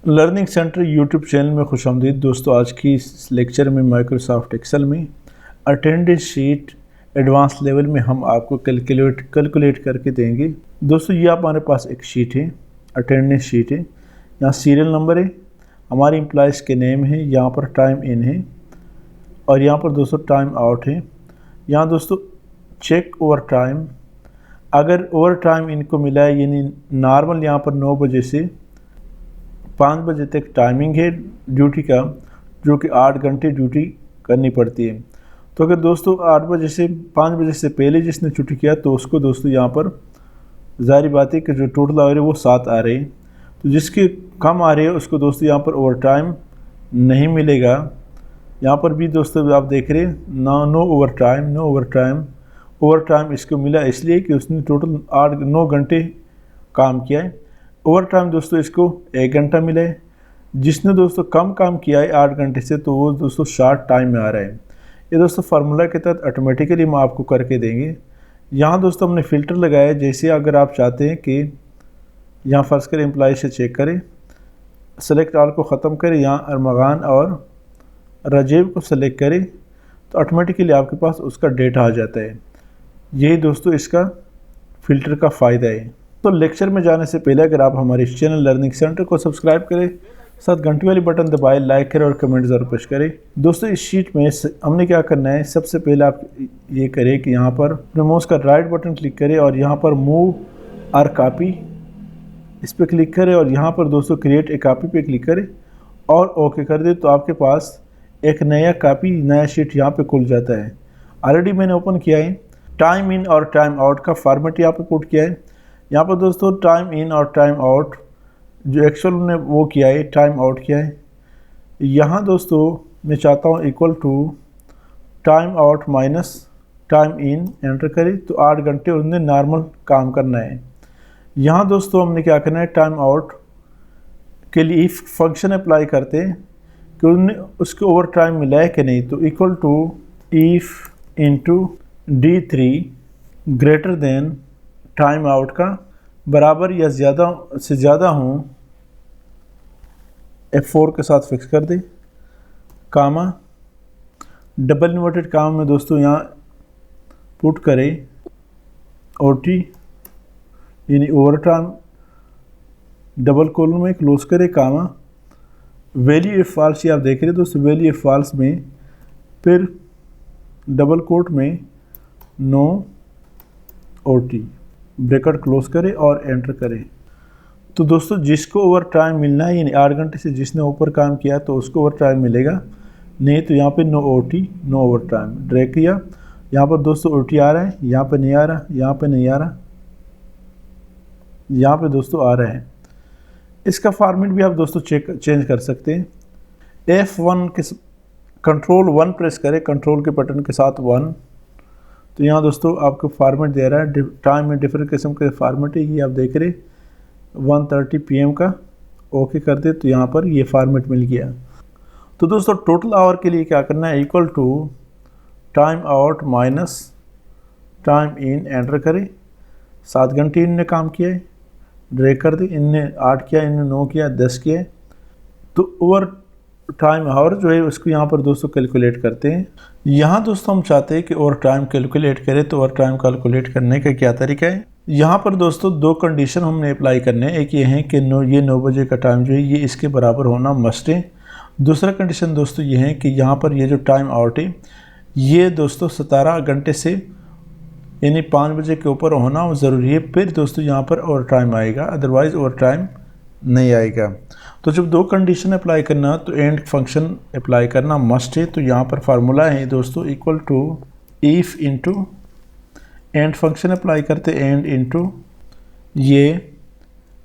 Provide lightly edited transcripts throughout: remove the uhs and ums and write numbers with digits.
Learning centre YouTube channel में खुशामदीद दोस्तों। आज की इस लेक्चर में माइक्रोसॉफ्ट एक्सेल में अटेंडेंस शीट एडवांस लेवल में हम आपको कैलकुलेट करके देंगे। दोस्तों ये हमारे पास एक शीट है, अटेंडेंस शीट है। यहाँ सीरियल नंबर है, हमारे एम्प्लॉइज़ के नेम है, यहाँ पर टाइम इन है और यहाँ पर दोस्तों टाइम आउट है। यहाँ दोस्तों चेक ओवर टाइम, अगर ओवर टाइम इनको मिला है यानी नॉर्मल यहाँ पर 9 बजे से 5 बजे तक टाइमिंग है ड्यूटी का, जो कि 8 घंटे ड्यूटी करनी पड़ती है। तो अगर दोस्तों 8 बजे से 5 बजे से पहले जिसने छुट्टी किया तो उसको दोस्तों यहाँ पर ज़ाहिर बात है कि जो टोटल आ रहे हैं वो 7 आ रहे हैं। तो जिसके कम आ रहे हैं उसको दोस्तों यहाँ पर ओवर टाइम नहीं मिलेगा। यहाँ पर भी दोस्तों आप देख रहे हैं नो ओवर टाइम इसको मिला इसलिए कि उसने टोटल 9 घंटे काम किया है। ओवर टाइम दोस्तों इसको 1 घंटा मिला है। जिसने दोस्तों कम काम किया है 8 घंटे से तो वो दोस्तों शॉर्ट टाइम में आ रहा है। ये दोस्तों फार्मूला के तहत ऑटोमेटिकली हम आपको करके देंगे। यहाँ दोस्तों हमने फ़िल्टर लगाया है। जैसे अगर आप चाहते हैं कि यहाँ फ़र्ज़ करें एम्प्लॉय से चेक करें, सेलेक्ट ऑल को ख़त्म करें, यहाँ अरमगान और राजीव को सेलेक्ट करें तो ऑटोमेटिकली आपके पास उसका डेटा आ जाता है। यही दोस्तों इसका फ़िल्टर का फ़ायदा है। तो लेक्चर में जाने से पहले अगर आप हमारे इस चैनल लर्निंग सेंटर को सब्सक्राइब करें, साथ घंटी वाली बटन दबाएं, लाइक करें और कमेंट ज़रूर पुश करें। दोस्तों इस शीट में हमने क्या करना है, सबसे पहले आप ये करें कि यहाँ पर माउस का राइट बटन क्लिक करें और यहाँ पर मूव आर कॉपी इस पर क्लिक करें और यहाँ पर दोस्तों क्रिएट ए कॉपी पे क्लिक करें और ओके कर दें तो आपके पास एक नया शीट यहाँ पे खुल जाता है। ऑलरेडी मैंने ओपन किया है। टाइम इन और टाइम आउट का फॉर्मेट यहाँ पे पुट किया है। यहाँ पर दोस्तों टाइम इन और टाइम आउट जो एक्चुअल ने वो किया है, टाइम आउट किया है। यहाँ दोस्तों मैं चाहता हूँ equal to time out minus time in enter करें तो 8 घंटे उसने नॉर्मल काम करना है। यहाँ दोस्तों हमने क्या करना है, टाइम आउट के लिए इफ़ फंक्शन अप्लाई करते हैं कि उन्होंने उसको ओवर टाइम मिला है कि नहीं। तो equal to if into D3 greater than time out का बराबर या ज़्यादा से ज़्यादा हूँ F4 के साथ फिक्स कर दे, कामा डबल इन्वर्टेड कामा में दोस्तों यहाँ पुट करें OT यानी ओवर टाइम, डबल कोलन में क्लोज करें कामा वैल्यू इफ फॉल्स। ये आप देख रहे हैं दोस्तों वैल्यू इफ फॉल्स में फिर डबल कोट में नो OT ब्रैकेट क्लोज करें और एंटर करें। तो दोस्तों जिसको ओवर टाइम मिलना है यानी 8 घंटे से जिसने ऊपर काम किया तो उसको ओवर टाइम मिलेगा, नहीं तो यहाँ पे no OT no overtime drag किया। यहाँ पर दोस्तों OT आ रहा है, यहाँ पे नहीं आ रहा, यहाँ पे नहीं आ रहा, यहाँ पे दोस्तों आ रहा है। इसका फॉर्मेट भी आप दोस्तों चेंज कर सकते हैं। F1 के कंट्रोल 1 प्रेस करें, कंट्रोल के बटन के साथ 1 तो यहाँ दोस्तों आपको फॉर्मेट दे रहा है। टाइम में डिफरेंट किस्म के फॉर्मेट है, ये आप देख रहे 1:30 PM का। ओके कर दे तो यहाँ पर ये फॉर्मेट मिल गया। तो दोस्तों टोटल आवर के लिए क्या करना है, equal to time out minus time in enter करें। 7 घंटे इनने काम किया है, ड्रैग कर दे, इनने 8 किया, इनने 9 किया, 10 किया है। तो ओवर टाइम आवर जो है उसको यहाँ पर दोस्तों कैलकुलेट करते हैं। यहाँ दोस्तों हम चाहते हैं कि ओवर टाइम कैलकुलेट करें तो ओवर टाइम कैलकुलेट करने का क्या तरीका है। यहाँ पर दोस्तों 2 कंडीशन हमने अप्लाई करने हैं। एक ये है कि ये 9 बजे का टाइम जो है ये इसके बराबर होना मस्ट है। दूसरा कंडीशन दोस्तों ये है कि यहाँ पर ये जो टाइम आउट है ये दोस्तों 17 घंटे से यानी 5 बजे के ऊपर होना ज़रूरी है। फिर दोस्तों यहाँ पर ओवर टाइम आएगा, अदरवाइज़ ओवर टाइम नहीं आएगा। तो जब 2 कंडीशन अप्लाई करना तो एंड फंक्शन अप्लाई करना मस्ट है। तो यहाँ पर फार्मूला है दोस्तों equal to if into and function apply करते एंड इंटू ये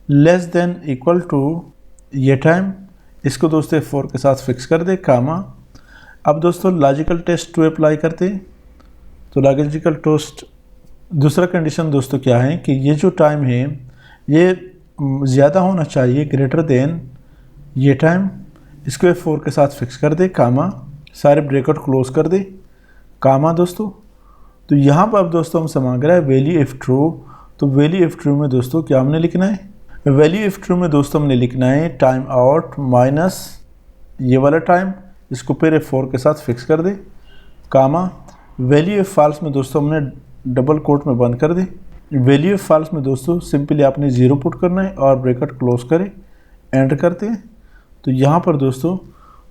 लेस देन इक्वल टू ये टाइम, इसको दोस्तों F4 के साथ फिक्स कर दे कामा। अब दोस्तों लॉजिकल टेस्ट 2 अप्लाई करते तो लॉजिकल टेस्ट दूसरा कंडीशन दोस्तों क्या है कि ये जो टाइम है ये ज़्यादा होना चाहिए ग्रेटर देन ये टाइम, इसको F4 के साथ फिक्स कर दे कामा, सारे ब्रैकेट क्लोज कर दे कामा दोस्तों। तो यहाँ पर अब दोस्तों हमसे मांग रहा है वैल्यू इफ़ ट्रू। तो वैल्यू इफ़ ट्रू में दोस्तों क्या हमने लिखना है, वैल्यू इफ़ ट्रू में दोस्तों हमने लिखना है टाइम आउट माइनस ये वाला टाइम, इसको फिर F4 के साथ फिक्स कर दे, कामा वैल्यू इफ फॉल्स में दोस्तों हमने डबल कोट में बंद कर दी। वैल्यू इफ फॉल्स में दोस्तों सिंपली आपने 0 पुट करना है और ब्रैकेट क्लोज करें, एंटर करते हैं। तो यहाँ पर दोस्तों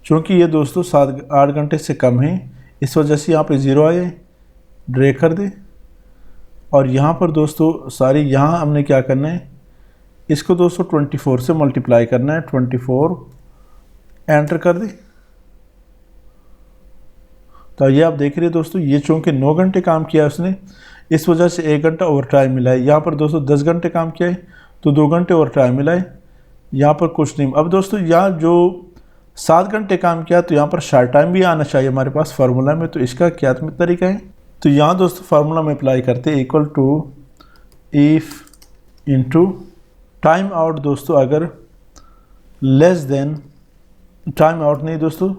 चूँकि ये दोस्तों 7-8 घंटे से कम है, इस वजह से यहाँ पे 0 आए, ड्रैग कर दे। और यहाँ पर दोस्तों सारी यहाँ हमने क्या करना है, इसको दोस्तों 24 से मल्टीप्लाई करना है, 24 एंटर कर दे। तो ये आप देख रहे हैं दोस्तों, ये चूँकि 9 घंटे काम किया है उसने, इस वजह से 1 घंटा ओवर टाइम मिला है। यहाँ पर दोस्तों 10 घंटे काम किया है तो 2 घंटे ओवर टाइम मिला है, यहाँ पर कुछ नहीं। अब दोस्तों यहाँ जो 7 घंटे काम किया तो यहाँ पर शार्ट टाइम भी आना चाहिए हमारे पास फार्मूला में। तो इसका क्या तरीका है, तो यहाँ दोस्तों फार्मूला में अप्लाई करते हैं, equal to if into time out दोस्तों अगर लेस देन, टाइम आउट नहीं दोस्तों,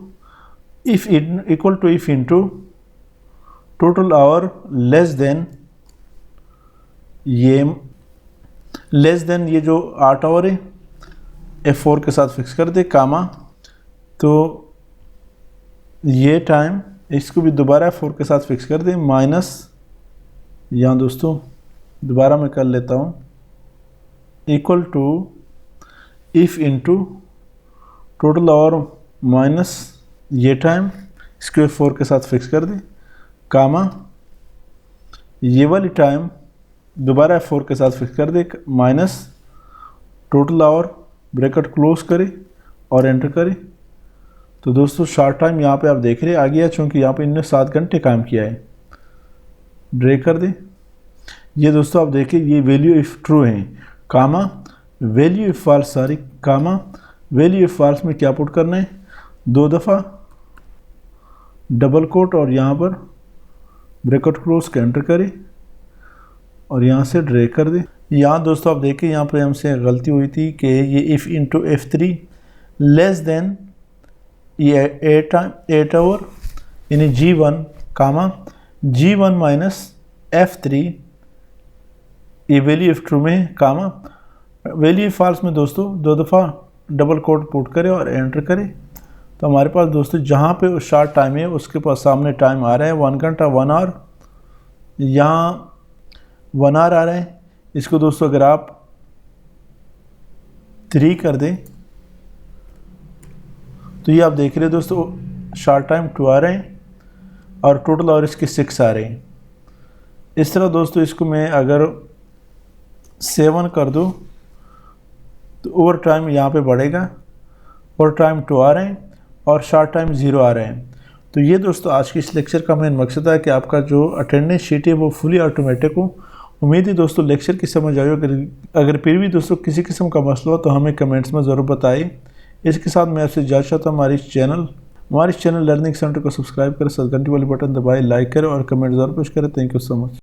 if equal to if into total hour less than, ये लेस देन ये जो 8 आवर है F4 के साथ फिक्स कर दे, कामा तो ये टाइम इसको भी दोबारा F4 के साथ फिक्स कर दे, माइनस यहाँ दोस्तों दोबारा मैं कर लेता हूँ, equal to if into total hour minus ये टाइम, इसको F4 के साथ फिक्स कर दे, कामा ये वाली टाइम दोबारा F4 के साथ फिक्स कर दे, minus total hour, bracket close करे और एंटर करे। तो दोस्तों शार्ट टाइम यहाँ पे आप देख रहे हैं आ गया, चूँकि यहाँ पे इन्होंने 7 घंटे काम किया है, ड्रैग कर दे। ये दोस्तों आप देखिए ये वैल्यू इफ़ ट्रू है, comma value if false, sorry comma value if false में क्या पुट करना है, 2 दफ़ा डबल कोट और यहाँ पर ब्रैकेट क्लोज के एंटर करे और यहाँ से ड्रैग कर दे। यहाँ दोस्तों आप देखिए यहाँ पे हमसे गलती हुई थी कि ये if into F3 less than ये 8 आवर यानी G1 कामा G1 माइनस F3, ये वैल्यू इफ़ ट्रू में, कामा वैल्यू इफ़ फॉल्स में दोस्तों 2 दफ़ा डबल कोट पुट करे और एंटर करे। तो हमारे पास दोस्तों जहाँ पे शार्ट टाइम है उसके पास सामने टाइम आ रहा है 1 घंटा 1 आवर, यहाँ 1 आवर आ रहा है। इसको दोस्तों अगर आप 3 कर दें तो ये आप देख रहे हैं दोस्तों शार्ट टाइम 2 आ रहे हैं और टोटल आवर इसके 6 आ रहे हैं। इस तरह दोस्तों इसको मैं अगर 7 कर दूँ तो ओवर टाइम यहाँ पे बढ़ेगा, ओवर टाइम 2 आ रहे हैं और शार्ट टाइम 0 आ रहे हैं। तो ये दोस्तों आज के इस लेक्चर का मेन मकसद है कि आपका जो अटेंडेंस शीट है वो फुली ऑटोमेटिक हो। उम्मीद है दोस्तों लेक्चर की समझ आई। अगर फिर भी दोस्तों किसी किस्म का मसला हो तो हमें कमेंट्स में ज़रूर बताइए। इसके साथ मैं आपसे इजाज़त चाहता हूँ, हमारे इस चैनल लर्निंग सेंटर को सब्सक्राइब करें, साथ घंटी वाली बटन दबाएं, लाइक करें और कमेंट ज़रूर पेश करें। Thank you so much.